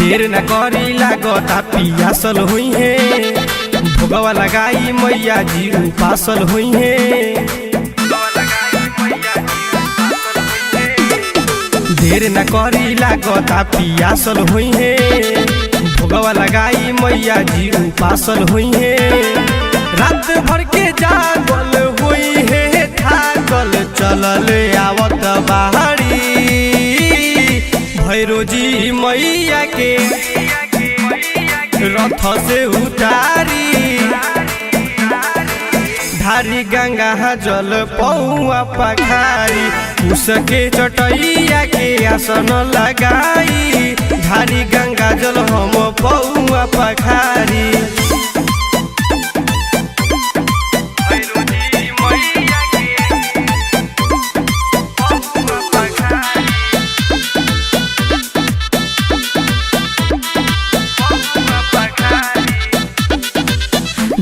देर न करी लागता पियासल हुई है, भोगवा लगाई मैया जी उपासल हुई है। देर न करी लागता पियासल हुई है, भोगवा लगाई मैया जी उपासल हुई है। रात भर के जागल हुई है, थाकल चलल आवत बाहरी, भैरो जी मैया के रथ से उतारी, धारी गंगा जल पौआ पखारी, उसके चटैया के आसन लगाई, धारी गंगा जल हम पौआ पखारी।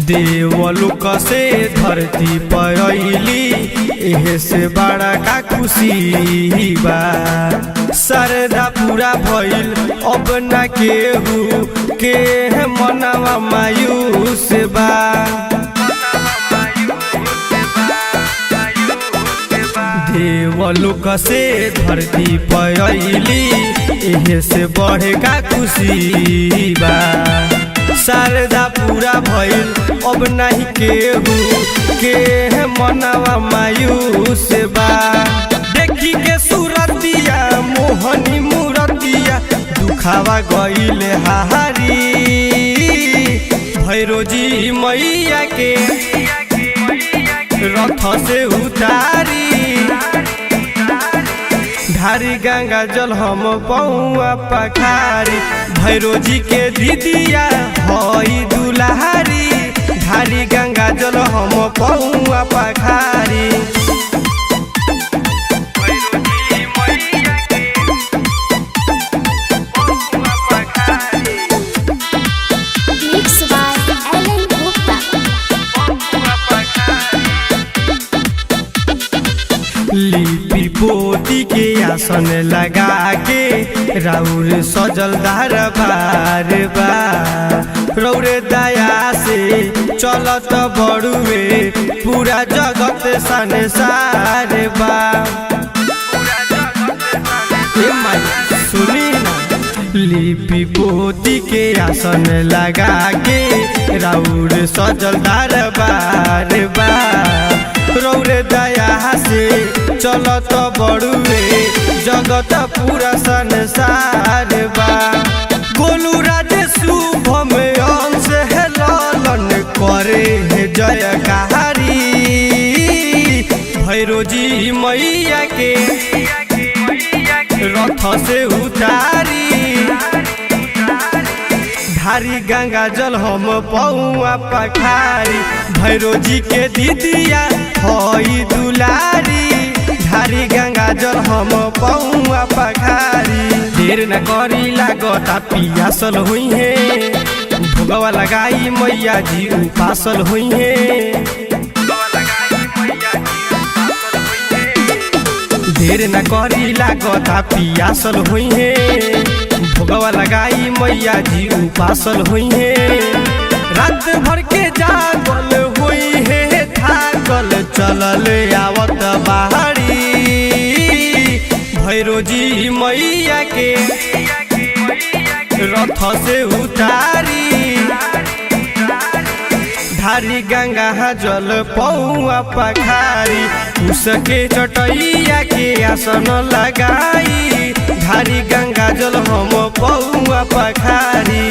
देवलोक से धरती पर अइली, एहे से बड़ा का खुशी बा। सरदा पूरा भइल अब न केहू के मनवा मायूस बा। देवलोक से धरती पर अइली, एहे से बढ़े का खुशी बा। शारदा पूरा भइल अब नहीं केहू के मनवा मायूस बा। देखी के सूरतिया मोहनी मूरतिया, दुखावा गइल हारी, भैरो जी मैया के रथ से उतारी, धारी गंगा जल हम पौआ पखारी, भैरो जी के दीदिया हई दुलारी, धारी गंगा जल हम पौआ पखारी। लिपि पोती के आसन लगा के, राउर सजल दरबार बा। रौरे दया से चलत बड़ुए पूरा जगत संसार बा। सुनी ना, लिपि पोती के आसन लगा के, राउर सजल दरबार बा। रौरे दया से चलत बड़ुए जगत पूरा संसार बा। गोलू राज शुभ में अंश है लालन करे है जयकारी, भैरो जी मैया के रथ से उतारी, धारी गंगा जल हम पौआ पखारी, भैरो जी के दीदिया हई दुलारी, धारी गंगा जल हम पौआ पखारी। देर न करी लागता पियासल हुई है, भोगवा लगाई मैया जी उपासल हुई है। देर न करी लागता पियासल हुई है, भोगवा लगाई मैया जी उपासल हुई है। रात भर के जागल हुई है, थाकल चलल आवत बाहरी, भैरो जी मैया के रथ से उतारी, धारी गंगा जल पौआ पखारी, उसके चटैया के आसन लगाई, धारी गंगा जल हम पौआ पखारी।